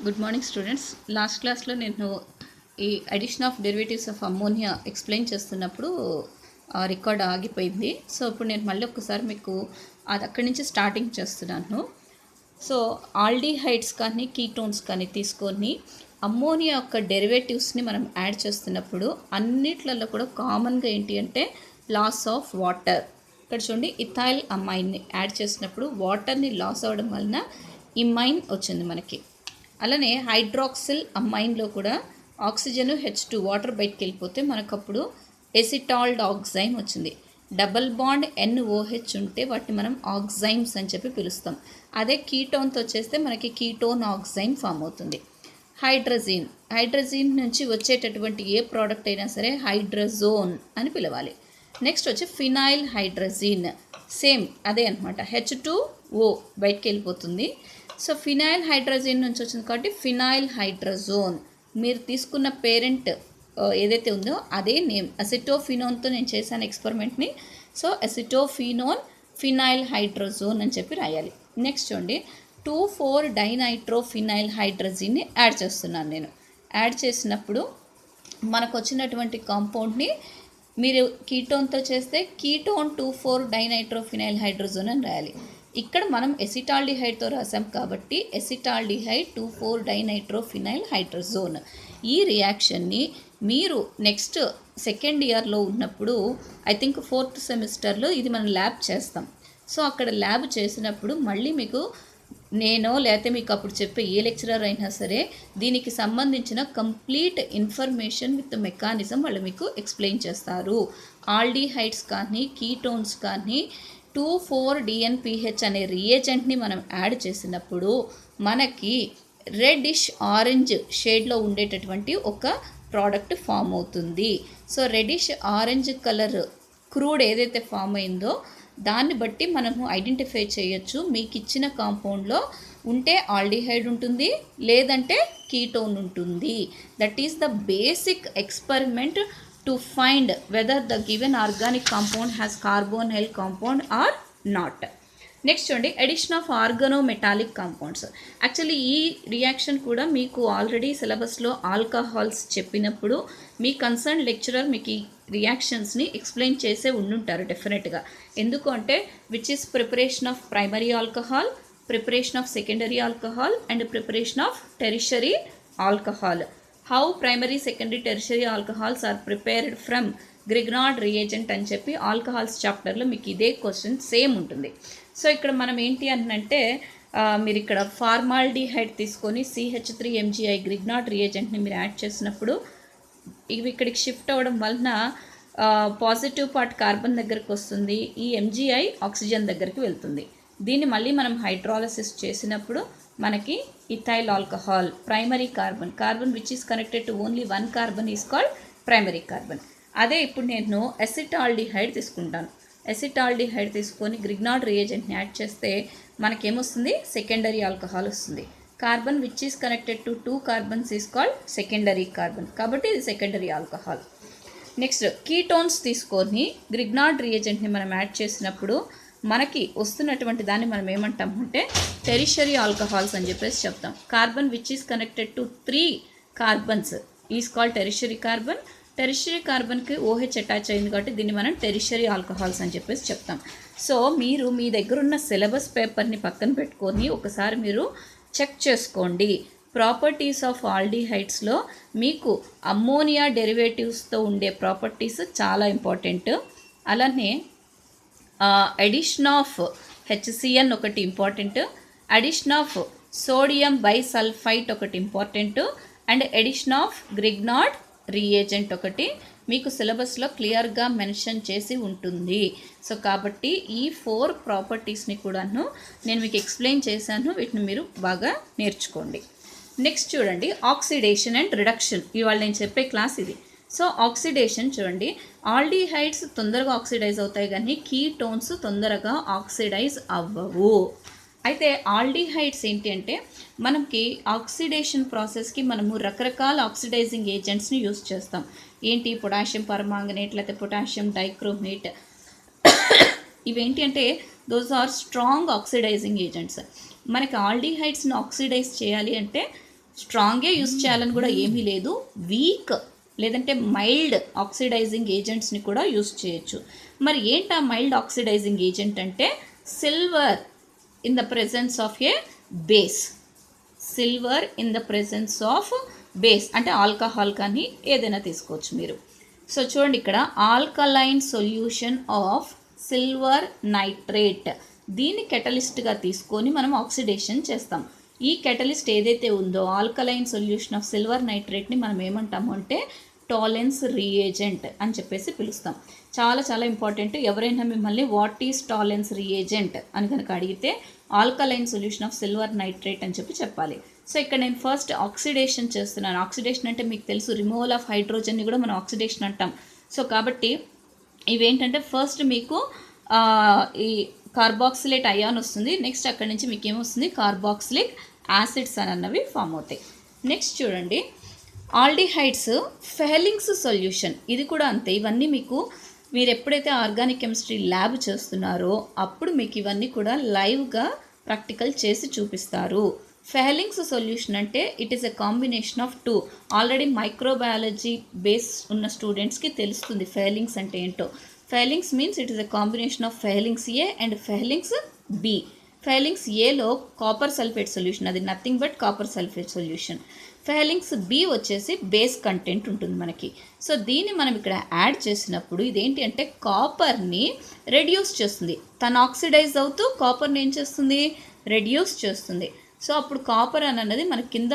Good morning students. Last క్లాస్లో నేను ఈ addition of derivatives of ammonia explain చేస్తున్నప్పుడు రికార్డ్ ఆగిపోయింది. సో ఇప్పుడు నేను మళ్ళీ ఒక్కసారి మీకు అది అక్కడి నుంచి స్టార్టింగ్ చేస్తున్నాను. సో ఆల్డిహైడ్స్ కానీ కీటోన్స్ కానీ తీసుకొని అమ్మోనియా యొక్క డెరివేటివ్స్ని మనం యాడ్ చేస్తున్నప్పుడు అన్నిట్లలో కూడా కామన్గా ఏంటి అంటే లాస్ ఆఫ్ వాటర్. ఇక్కడ చూడండి, ఇథైల్ అమైన్ని యాడ్ చేసినప్పుడు వాటర్ని లాస్ అవ్వడం వలన ఇమైన్ వచ్చింది మనకి. అలానే హైడ్రాక్సిల్ అమైన్లో కూడా ఆక్సిజన్ H2 వాటర్ బయటకు వెళ్ళిపోతే మనకప్పుడు ఎసిటాల్డ్ ఆక్సైమ్ వచ్చింది. డబల్ బాండ్ NOH ఉంటే వాటిని మనం ఆక్సైమ్స్ అని చెప్పి పిలుస్తాం. అదే కీటోన్తో వచ్చేస్తే మనకి కీటోన్ ఆక్సైమ్ ఫామ్ అవుతుంది. హైడ్రజీన్ నుంచి వచ్చేటటువంటి ఏ ప్రోడక్ట్ అయినా సరే హైడ్రజోన్ అని పిలవాలి. నెక్స్ట్ వచ్చి ఫినాయిల్ హైడ్రజీన్, సేమ్ అదే అనమాట, H2O బయటకు వెళ్ళిపోతుంది. సో ఫినాయిల్ హైడ్రజీన్ నుంచి వచ్చింది కాబట్టి ఫినాయిల్ హైడ్రజోన్. మీరు తీసుకున్న పేరెంట్ ఏదైతే ఉందో అదే నేమ్. అసిటోఫినోన్తో నేను చేశాను ఎక్స్పెరిమెంట్ని. సో అసిటోఫినోన్ ఫినాయిల్ హైడ్రజోన్ అని చెప్పి రాయాలి. నెక్స్ట్ చూడండి, 2,4-డైనైట్రోఫినాయిల్ హైడ్రజీన్ని యాడ్ చేస్తున్నాను నేను. యాడ్ చేసినప్పుడు మనకు వచ్చినటువంటి కాంపౌండ్ని మీరు కీటోన్తో చేస్తే కీటోన్ 2,4-డైనైట్రోఫినాయిల్ హైడ్రజోన్ అని రాయాలి. ఇక్కడ మనం ఎసిటాల్డిహైడ్తో రాసాం కాబట్టి ఎసిటాల్డిహైడ్ 2,4-డైనైట్రోఫినాయిల్ హైడ్రజోన్. ఈ రియాక్షన్ని మీరు నెక్స్ట్ సెకండ్ ఇయర్లో ఉన్నప్పుడు, ఐ థింక్ 4th సెమిస్టర్లో ఇది మనం ల్యాబ్ చేస్తాం. సో అక్కడ ల్యాబ్ చేసినప్పుడు మళ్ళీ మీకు నేనో లేకపోతే మీకు అప్పుడు చెప్పే ఏ లెక్చరర్ అయినా సరే దీనికి సంబంధించిన కంప్లీట్ ఇన్ఫర్మేషన్ విత్ మెకానిజం వాళ్ళు మీకు ఎక్స్ప్లెయిన్ చేస్తారు. ఆల్డిహైడ్స్ కానీ కీటోన్స్ కానీ 2,4-DNPH అనే రియేజెంట్ని మనం యాడ్ చేసినప్పుడు మనకి రెడ్డిష్ ఆరెంజ్ షేడ్లో ఉండేటటువంటి ఒక ప్రోడక్ట్ ఫామ్ అవుతుంది. So reddish orange colour crude ఏదైతే ఫామ్ అయిందో దాన్ని బట్టి మనము ఐడెంటిఫై చేయొచ్చు. మీకు ఇచ్చిన కాంపౌండ్లో ఉంటే ఆల్డిహైడ్ ఉంటుంది, లేదంటే కీటోన్ ఉంటుంది. That is the basic experiment to find whether the given organic compound has carbonyl compound or not. Next చూడండి, అడిషన్ ఆఫ్ ఆర్గనోమెటాలిక్ కాంపౌండ్స్. యాక్చువల్లీ ఈ రియాక్షన్ కూడా మీకు ఆల్రెడీ సిలబస్లో ఆల్కహాల్స్ చెప్పినప్పుడు మీ కన్సర్న్ లెక్చరర్ మీకు ఈ రియాక్షన్స్ని ఎక్స్ప్లెయిన్ చేసే ఉండుంటారు డెఫినెట్గా. ఎందుకు అంటే which is preparation of primary alcohol, preparation of secondary alcohol and preparation of tertiary alcohol. How primary secondary tertiary alcohols are prepared from Grignard reagent అని చెప్పి ఆల్కహాల్స్ చాప్టర్లో మీకు ఇదే క్వశ్చన్ సేమ్ ఉంటుంది. సో ఇక్కడ మనం ఏంటి అంటే మీరు ఇక్కడ ఫార్మాల్డిహైడ్ తీసుకొని CH3MgI గ్రిగ్నార్డ్ రియేజెంట్ని మీరు యాడ్ చేసినప్పుడు ఇవి ఇక్కడికి షిఫ్ట్ అవ్వడం వలన పాజిటివ్ పార్ట్ కార్బన్ దగ్గరికి వస్తుంది, ఈ MgI ఆక్సిజన్ దగ్గరికి వెళ్తుంది. దీన్ని మళ్ళీ మనం హైడ్రాలసిస్ చేసినప్పుడు మనకి ethyl alcohol, primary carbon which is connected to only one carbon is called primary carbon. అదే ఇప్పుడు నేను ఎసిటాల్డిహైడ్ తీసుకుంటాను. ఎసిటాల్డిహైడ్ తీసుకొని గ్రిగ్నార్డ్ రియేజెంట్ని యాడ్ చేస్తే మనకేమొస్తుంది, సెకండరీ ఆల్కహాల్ వస్తుంది. Carbon which is connected to 2 carbons is called secondary carbon, కాబట్టి ఇది secondary alcohol. Next ketones తీసుకొని గ్రిగ్నార్డ్ రియేజెంట్ని మనం యాడ్ చేసినప్పుడు మనకి వస్తున్నటువంటి దాన్ని మనం ఏమంటామంటే టెరిషరీ ఆల్కహాల్స్ అని చెప్పేసి చెప్తాం. Carbon which is connected to 3 carbons is called tertiary carbon. Tertiary కార్బన్కి OH అటాచ్ అయింది కాబట్టి దీన్ని మనం టెరిషరీ ఆల్కహాల్స్ అని చెప్పేసి చెప్తాం. సో మీరు మీ దగ్గర ఉన్న సిలబస్ పేపర్ని పక్కన పెట్టుకొని ఒకసారి మీరు చెక్ చేసుకోండి. ప్రాపర్టీస్ ఆఫ్ ఆల్డిహైడ్స్లో మీకు అమ్మోనియా డెరివేటివ్స్తో ఉండే ప్రాపర్టీస్ చాలా ఇంపార్టెంట్. అలానే అడిషన్ ఆఫ్ HCN ఒకటి ఇంపార్టెంట్, అడిషన్ ఆఫ్ సోడియం బైసల్ఫైట్ ఒకటి important, and addition of Grignard reagent ఒకటి మీకు సిలబస్లో క్లియర్గా మెన్షన్ చేసి ఉంటుంది. సో కాబట్టి ఈ 4 ప్రాపర్టీస్ని కూడాను నేను మీకు ఎక్స్ప్లెయిన్ చేశాను, వీటిని మీరు బాగా నేర్చుకోండి. నెక్స్ట్ చూడండి, ఆక్సిడేషన్ అండ్ రిడక్షన్. ఇవాళ నేను చెప్పే క్లాస్ ఇది. సో ఆక్సిడేషన్ చూడండి, ఆల్డిహైడ్స్ తొందరగా ఆక్సిడైజ్ అవుతాయి కానీ కీటోన్స్ తొందరగా ఆక్సిడైజ్ అవ్వవు. అయితే ఆల్డిహైడ్స్ ఏంటి అంటే మనకి ఆక్సిడేషన్ ప్రాసెస్కి మనము రకరకాల ఆక్సిడైజింగ్ ఏజెంట్స్ని యూస్ చేస్తాం. ఏంటి, పొటాషియం పర్మాంగనేట్ లేకపోతే పొటాషియం డైక్రోమేట్. ఇవేంటి అంటే those are strong oxidising agents. మనకి ఆల్డిహైడ్స్ని ఆక్సిడైజ్ చేయాలి అంటే స్ట్రాంగే యూస్ చేయాలని కూడా ఏమీ లేదు, వీక్ లేదంటే మైల్డ్ ఆక్సిడైజింగ్ ఏజెంట్స్ని కూడా యూస్ చేయొచ్చు. మరి ఏంటి ఆ మైల్డ్ ఆక్సిడైజింగ్ ఏజెంట్ అంటే silver in the presence of A base. Silver in the presence of base అంటే ఆల్కహాల్ కానీ ఏదైనా తీసుకోవచ్చు మీరు. సో చూడండి ఇక్కడ alkaline solution of silver nitrate, దీన్ని కెటలిస్ట్గా తీసుకొని మనం ఆక్సిడేషన్ చేస్తాం. ఈ కెటలిస్ట్ ఏదైతే ఉందో ఆల్కలైన్ సొల్యూషన్ ఆఫ్ సిల్వర్ నైట్రేట్ని మనం ఏమంటాము అంటే టాలెన్స్ రియేజెంట్ అని చెప్పేసి పిలుస్తాం. చాలా చాలా ఇంపార్టెంట్. ఎవరైనా మిమ్మల్ని వాట్ ఈస్ టాలెన్స్ రియేజెంట్ అని కనుక అడిగితే alkaline solution of silver nitrate అని చెప్పాలి. సో ఇక్కడ నేను ఫస్ట్ ఆక్సిడేషన్ చేస్తున్నాను. ఆక్సిడేషన్ అంటే మీకు తెలుసు, రిమూవల్ ఆఫ్ హైడ్రోజన్ని కూడా మనం ఆక్సిడేషన్ అంటాం. సో కాబట్టి ఇవేంటంటే ఫస్ట్ మీకు ఈ కార్బాక్సిలేట్ అయాన్ వస్తుంది, నెక్స్ట్ అక్కడి నుంచి మీకు ఏమొస్తుంది కార్బాక్సిలిక్ యాసిడ్స్ అని అన్నవి ఫామ్ అవుతాయి. నెక్స్ట్ చూడండి ఆల్డిహైడ్స్ ఫెహలింగ్స్ సొల్యూషన్, ఇది కూడా అంతే. ఇవన్నీ మీకు మీరు ఎప్పుడైతే ఆర్గానిక్ కెమిస్ట్రీ ల్యాబ్ చేస్తున్నారో అప్పుడు మీకు ఇవన్నీ కూడా లైవ్గా ప్రాక్టికల్ చేసి చూపిస్తారు. ఫెహలింగ్స్ సొల్యూషన్ అంటే it is a combination of two. Already microbiology base ఉన్న స్టూడెంట్స్కి తెలుస్తుంది ఫెహలింగ్స్ అంటే ఏంటో. Fehling's means it is a combination of Fehling's A and Fehling's B. Fehling's ఏలో కాపర్ సల్ఫేట్ సొల్యూషన్, అది nothing but copper sulphate solution. Fehling's B వచ్చేసి base content ఉంటుంది మనకి. సో దీన్ని మనం ఇక్కడ యాడ్ చేసినప్పుడు ఇదేంటి అంటే కాపర్ని రెడ్యూస్ చేస్తుంది. తను ఆక్సిడైజ్ అవుతూ కాపర్ని ఏం చేస్తుంది, రెడ్యూస్ చేస్తుంది. సో అప్పుడు కాపర్ అన్నది మన కింద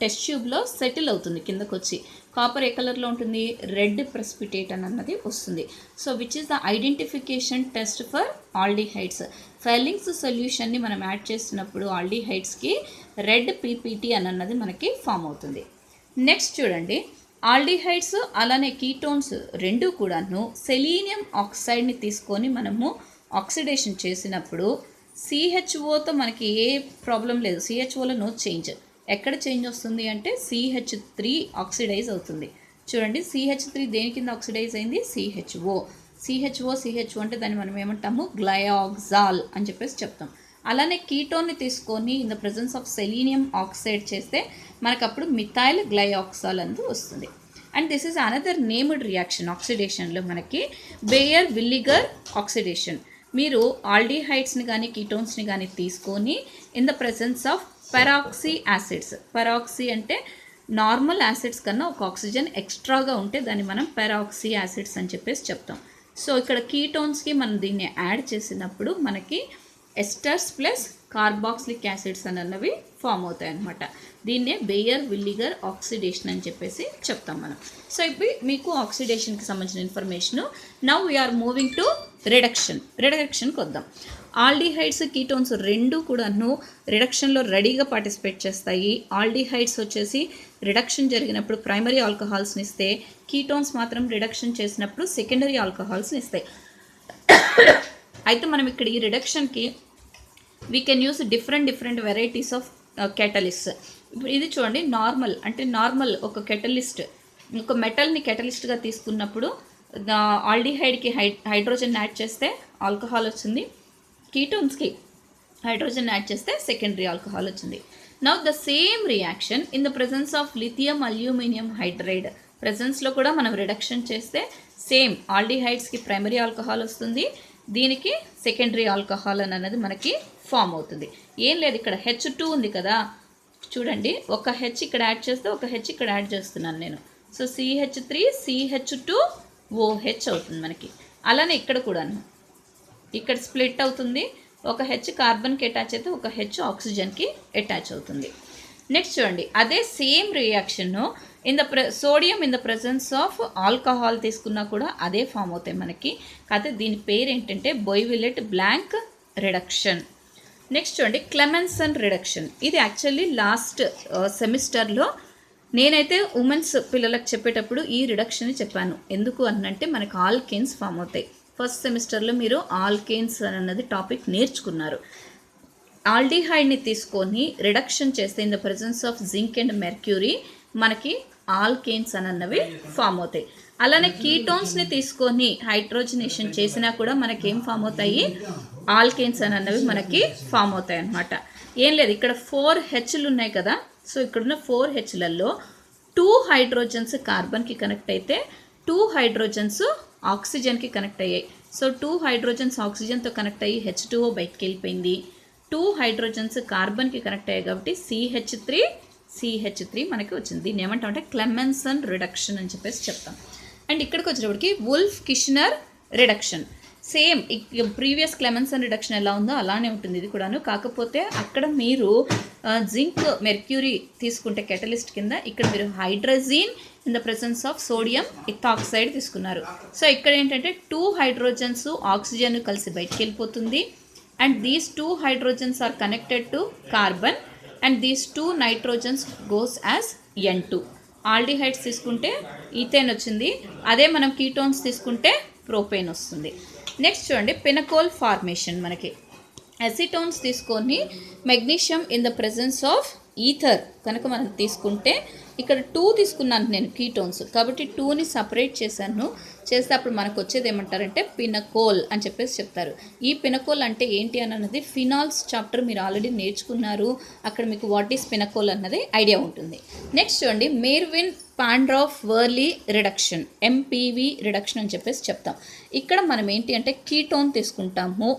టెస్ట్ ట్యూబ్లో సెటిల్ అవుతుంది కిందకు వచ్చి. కాపర్ ఏ కలర్లో ఉంటుంది, రెడ్ ప్రెసిపిటేట్ అని అన్నది వస్తుంది. So which is the identification test for aldehydes. Fehling's సొల్యూషన్ని మనం యాడ్ చేసినప్పుడు ఆల్డిహైడ్స్కి రెడ్ పీపీటీ అని అన్నది మనకి ఫామ్ అవుతుంది. నెక్స్ట్ చూడండి ఆల్డిహైడ్స్ అలానే కీటోన్స్ రెండు కూడాను సెలీనియం ఆక్సైడ్ని తీసుకొని మనము ఆక్సిడేషన్ చేసినప్పుడు సిహెచ్ఓతో మనకి ఏ ప్రాబ్లం లేదు. సిహెచ్ఓలో నో చేంజ్. ఎక్కడ చేంజ్ వస్తుంది అంటే CH3 ఆక్సిడైజ్ అవుతుంది. చూడండి CH3 దేని కింద ఆక్సిడైజ్ అయింది, CHO. CHO అంటే దాన్ని మనం ఏమంటాము గ్లయాక్సాల్ అని చెప్పేసి చెప్తాం. అలానే కీటోన్ని తీసుకొని in the presence of selenium oxide చేస్తే మనకు అప్పుడు మిథైల్ గ్లయాక్సాల్ అనేది వస్తుంది. And this is another named reaction ఆక్సిడేషన్లో మనకి బేయర్ విల్లిగర్ ఆక్సిడేషన్. మీరు ఆల్డిహైడ్స్ని కానీ కీటోన్స్ని కానీ తీసుకొని in the presence of peroxy acids. Peroxy అంటే నార్మల్ యాసిడ్స్ కన్నా ఒక ఆక్సిజన్ ఎక్స్ట్రాగా ఉంటే దాన్ని మనం పెరాక్సీ యాసిడ్స్ అని చెప్పేసి చెప్తాం. సో ఇక్కడ కీటోన్స్కి మనం దీన్ని యాడ్ చేసినప్పుడు మనకి ఎస్టర్స్ ప్లస్ కార్బాక్సిలిక్ యాసిడ్స్ అన్నవి ఫామ్ అవుతాయి అన్నమాట. దీన్నే బేయర్ విల్లిగర్ ఆక్సిడేషన్ అని చెప్పేసి చెప్తాం మనం. సో ఇప్పుడు మీకు ఆక్సిడేషన్కి సంబంధించిన information. Now we are moving to రిడక్షన్కి వద్దాం. ఆల్డిహైడ్స్ కీటోన్స్ రెండు కూడాను రిడక్షన్లో రెడీగా పార్టిసిపేట్ చేస్తాయి. ఆల్డిహైడ్స్ వచ్చేసి రిడక్షన్ జరిగినప్పుడు ప్రైమరీ ఆల్కహాల్స్ని ఇస్తే, కీటోన్స్ మాత్రం రిడక్షన్ చేసినప్పుడు సెకండరీ ఆల్కహాల్స్ని ఇస్తాయి. అయితే మనం ఇక్కడ ఈ రిడక్షన్కి we can use different varieties of catalyst. ఇప్పుడు ఇది చూడండి నార్మల్ ఒక కెటలిస్ట్, ఒక మెటల్ని కెటలిస్ట్గా తీసుకున్నప్పుడు ఆల్డిహైడ్కి హైడ్రోజన్ యాడ్ చేస్తే ఆల్కహాల్ వచ్చింది, కీటోన్స్కి హైడ్రోజన్ యాడ్ చేస్తే సెకండరీ ఆల్కహాల్ వచ్చింది. Now the same reaction in the presence of lithium aluminium hydride ప్రెజెన్స్లో కూడా మనం రిడక్షన్ చేస్తే సేమ్ ఆల్డిహైడ్స్కి ప్రైమరీ ఆల్కహాల్ వస్తుంది, దీనికి సెకండరీ ఆల్కహాల్ అన్నది మనకి ఫామ్ అవుతుంది. ఏం లేదు, ఇక్కడ H2 ఉంది కదా, చూడండి ఒక H ఇక్కడ యాడ్ చేస్తే ఒక H ఇక్కడ యాడ్ చేస్తున్నాను నేను. సో CH3 CH2OH అవుతుంది మనకి. అలానే ఇక్కడ కూడాను ఇక్కడ స్ప్లిట్ అవుతుంది, ఒక H కార్బన్కి అటాచ్ అయితే ఒక H ఆక్సిజన్కి అటాచ్ అవుతుంది. నెక్స్ట్ చూడండి అదే సేమ్ రియాక్షన్ను sodium in the presence of alcohol తీసుకున్నా కూడా అదే ఫామ్ అవుతాయి మనకి. కాకపోతే దీని పేరు ఏంటంటే బోయివిలెట్ బ్లాంక్ రిడక్షన్. నెక్స్ట్ చూడండి క్లెమెన్సన్ రిడక్షన్. ఇది యాక్చువల్లీ లాస్ట్ సెమిస్టర్లో నేనైతే ఉమెన్స్ పిల్లలకు చెప్పేటప్పుడు ఈ రిడక్షన్ని చెప్పాను. ఎందుకు అనంటే మనకు ఆల్కేన్స్ ఫామ్ అవుతాయి. ఫస్ట్ సెమిస్టర్లో మీరు ఆల్కేన్స్ అన్నది టాపిక్ నేర్చుకున్నారు. ఆల్డిహైడ్ని తీసుకొని రిడక్షన్ చేస్తే in the presence of zinc and mercury మనకి ఆల్కేన్స్ అన్నవి ఫామ్ అవుతాయి. అలానే కీటోన్స్ని తీసుకొని హైడ్రోజనేషన్ చేసినా కూడా మనకి ఏం ఫామ్ అవుతాయి, ఆల్కేన్స్ అన్నవి మనకి ఫామ్ అవుతాయి అన్నమాట. ఏం లేదు, ఇక్కడ 4 హెచ్లు ఉన్నాయి కదా. సో ఇక్కడున్న 4 హెచ్లలో 2 హైడ్రోజన్స్ కార్బన్కి కనెక్ట్ అయితే 2 హైడ్రోజన్స్ ఆక్సిజన్కి కనెక్ట్ అయ్యాయి. సో 2 హైడ్రోజన్స్ ఆక్సిజన్తో కనెక్ట్ అయ్యి H2O బయటికి వెళ్ళిపోయింది. 2 హైడ్రోజన్స్ కార్బన్కి కనెక్ట్ అయ్యాయి కాబట్టి CH3 మనకి వచ్చింది. దీన్ని ఏమంటామంటే క్లెమెన్సన్ రిడక్షన్ అని చెప్పేసి చెప్తాం. అండ్ ఇక్కడికి వచ్చేటప్పటికి Wolff Kishner reduction. Same previous Clemmensen reduction ఎలా ఉందో అలానే ఉంటుంది ఇది కూడాను. కాకపోతే అక్కడ మీరు జింక్ మెర్క్యూరీ తీసుకుంటే కెటలిస్ట్ కింద, ఇక్కడ మీరు hydrogen in the presence of sodium ethoxide తీసుకున్నారు. సో ఇక్కడ ఏంటంటే 2 హైడ్రోజన్స్ ఆక్సిజన్ కలిసి బయటికి వెళ్ళిపోతుంది. And these 2 hydrogens are connected to carbon and these 2 nitrogens goes as N2. Aldehydes తీసుకుంటే ఈథేన్ వచ్చింది, అదే మనం కీటోన్స్ తీసుకుంటే ప్రోపేన్ వస్తుంది. నెక్స్ట్ చూడండి, పినకోల్ ఫార్మేషన్. మనకి అసిటోన్స్ తీసుకొని magnesium in the presence of ether కనుక మనం తీసుకుంటే, ఇక్కడ 2 తీసుకున్నాను నేను కీటోన్స్ కాబట్టి 2ని సపరేట్ చేశాను. చేస్తే అప్పుడు మనకు వచ్చేది ఏమంటారంటే పినకోల్ అని చెప్పేసి చెప్తారు. ఈ పినకోల్ అంటే ఏంటి అన్నది ఫినాల్స్ చాప్టర్ మీరు ఆల్రెడీ నేర్చుకున్నారు. అక్కడ మీకు వాట్ ఈస్ పినకోల్ అన్నది ఐడియా ఉంటుంది. నెక్స్ట్ చూడండి, Meerwein Ponndorf Verley reduction, MPV reduction అని చెప్పేసి చెప్తాం. ఇక్కడ మనం ఏంటి అంటే కీటోన్ తీసుకుంటాము,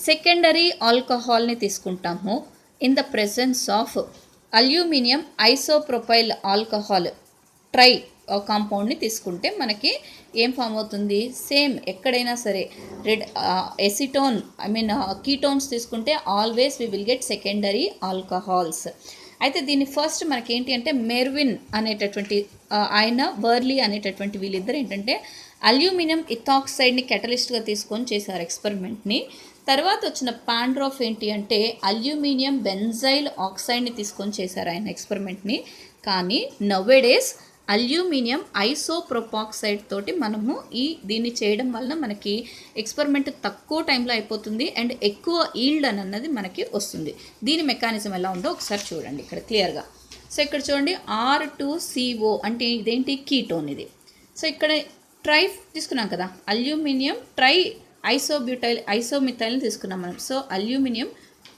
సెకండరీ ఆల్కహాల్ని తీసుకుంటాము in the presence of aluminium isopropyl alcohol tri కాంపౌండ్ని తీసుకుంటే మనకి ఏం ఫామ్ అవుతుంది? సేమ్ ఎక్కడైనా సరే ఎసిటోన్ కీటోన్స్ తీసుకుంటే always we will get secondary alcohols. అయితే దీన్ని ఫస్ట్ మనకి ఏంటి అంటే మెర్విన్ అనేటటువంటి ఆయన, వర్లీ అనేటటువంటి వీళ్ళిద్దరు ఏంటంటే అల్యూమినియం ఇథాక్సైడ్ని కెటలిస్ట్గా తీసుకొని చేశారు ఎక్స్పెరిమెంట్ని. తర్వాత వచ్చిన పాండ్రాఫ్ ఏంటి అంటే అల్యూమినియం బెంజైల్ ఆక్సైడ్ని తీసుకొని చేశారు ఆయన ఎక్స్పెరిమెంట్ని. కానీ నవ్వేడేస్ అల్యూమినియం ఐసోప్రోపాక్సైడ్ తోటి మనము దీన్ని చేయడం వలన మనకి ఎక్స్పెరిమెంట్ తక్కువ టైంలో అయిపోతుంది అండ్ ఎక్కువ ఈల్డ్ అన్నది మనకి వస్తుంది. దీని మెకానిజం ఎలా ఉందో ఒకసారి చూడండి ఇక్కడ క్లియర్గా. సో ఇక్కడ చూడండి, R2CO అంటే ఇదేంటి? కీటోన్ ఇది. సో ఇక్కడ ట్రై తీసుకున్నాం కదా, అల్యూమినియం ట్రై ఐసోమిథైల్ తీసుకున్నాం మనం. సో అల్యూమినియం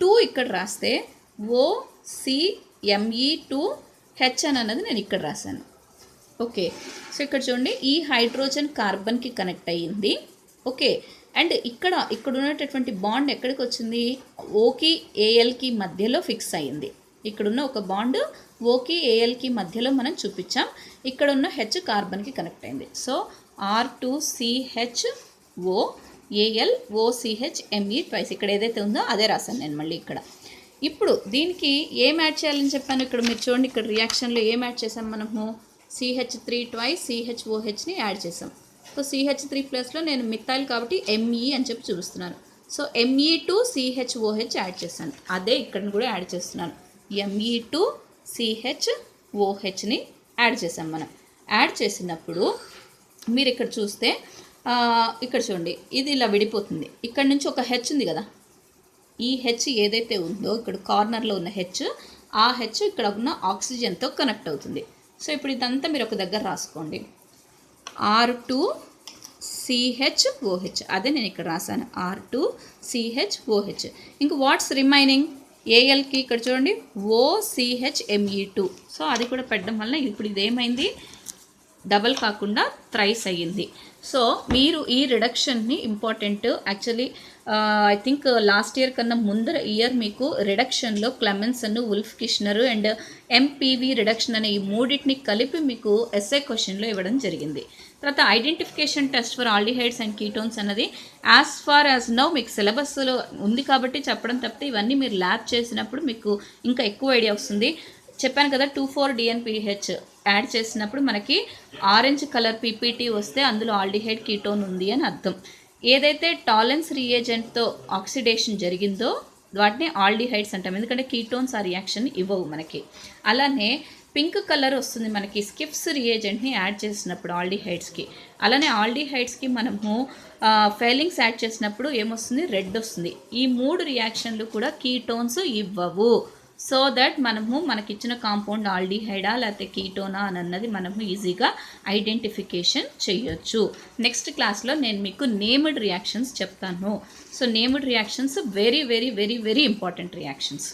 2 ఇక్కడ రాస్తే OCMe2H అన్నది నేను ఇక్కడ రాశాను. ఓకే, సో ఇక్కడ చూడండి, ఈ హైడ్రోజన్ కార్బన్కి కనెక్ట్ అయ్యింది. ఓకే, అండ్ ఇక్కడ ఉన్నటువంటి బాండ్ ఎక్కడికి వచ్చింది? ఓకి ఏఎల్కి మధ్యలో ఫిక్స్ అయ్యింది. ఇక్కడున్న ఒక బాండ్ ఓకి ఏఎల్కి మధ్యలో మనం చూపించాం. ఇక్కడ ఉన్న హెచ్ కార్బన్కి కనెక్ట్ అయింది. So R2CHO AL OCHMe twice ఇక్కడ ఏదైతే ఉందో అదే రాశాను నేను మళ్ళీ ఇక్కడ. ఇప్పుడు దీనికి ఏం యాడ్ చేయాలని చెప్పాను ఇక్కడ మీరు చూడండి, ఇక్కడ రియాక్షన్లో ఏం యాడ్ చేసాం మనము? CH3 ట్వైస్ CHOHని యాడ్ చేసాం. సో CH3 ప్లస్లో నేను మిథైల్ కాబట్టి ME అని చెప్పి చూపిస్తున్నాను. సో Me2CHOH యాడ్ చేశాను, అదే ఇక్కడ కూడా యాడ్ చేస్తున్నాను. Me2CHOHని యాడ్ చేసాం మనం. యాడ్ చేసినప్పుడు మీరు ఇక్కడ చూస్తే ఇక్కడ చూడండి, ఇది ఇలా విడిపోతుంది. ఇక్కడ నుంచి ఒక హెచ్ ఉంది కదా, ఈ హెచ్ ఏదైతే ఉందో ఇక్కడ కార్నర్లో ఉన్న హెచ్, ఆ హెచ్ ఇక్కడ ఉన్న ఆక్సిజన్తో కనెక్ట్ అవుతుంది. సో ఇప్పుడు ఇదంతా మీరు ఒక దగ్గర రాసుకోండి, R2CHOH, అదే నేను ఇక్కడ రాశాను R2CHOH. ఇంక వాట్స్ రిమైనింగ్? ఏఎల్కి ఇక్కడ చూడండి OCHMe2. సో అది కూడా పెట్టడం వల్ల ఇప్పుడు ఇదేమైంది? డబల్ కాకుండా థ్రైస్ అయ్యింది. సో మీరు ఈ రిడక్షన్ని important actually I think last year కన్నా ముందర ఇయర్ మీకు రిడక్షన్లో Clemmensen, Wolff Kishner and MPV reduction అనే ఈ మూడింటిని కలిపి మీకు ఎస్ఏ క్వశ్చన్లో ఇవ్వడం జరిగింది. తర్వాత identification test for aldehydes and ketones అన్నది యాజ్ ఫార్ యాజ్ నౌ మీకు సిలబస్లో ఉంది కాబట్టి చెప్పడం తప్పితే ఇవన్నీ మీరు ల్యాబ్ చేసినప్పుడు మీకు ఇంకా ఎక్కువ ఐడియా వస్తుంది. చెప్పాను కదా 2,4-DNPH యాడ్ చేసినప్పుడు మనకి ఆరెంజ్ కలర్ PPT వస్తే అందులో ఆల్డిహైడ్ కీటోన్ ఉంది అని అర్థం. ఏదైతే టాలెన్స్ రియేజెంట్తో ఆక్సిడేషన్ జరిగిందో వాటిని ఆల్డిహైడ్స్ అంటాం, ఎందుకంటే కీటోన్స్ ఆ రియాక్షన్ ఇవ్వవు మనకి. అలానే పింక్ కలర్ వస్తుంది మనకి స్కిప్స్ రియేజెంట్ని యాడ్ చేసినప్పుడు ఆల్డిహైడ్స్కి. అలానే ఆల్డిహైడ్స్కి మనము ఫెయిలింగ్స్ యాడ్ చేసినప్పుడు ఏమొస్తుంది? రెడ్ వస్తుంది. ఈ 3 రియాక్షన్లు కూడా కీటోన్స్ ఇవ్వవు. సో దట్ మనకిచ్చిన కాంపౌండ్ ఆల్డిహైడా లేకపోతే కీటోనా అని అన్నది మనము ఈజీగా ఐడెంటిఫికేషన్ చేయొచ్చు. నెక్స్ట్ క్లాస్లో నేను మీకు నేమ్డ్ రియాక్షన్స్ చెప్తాను. So named reactions very very very very important reactions.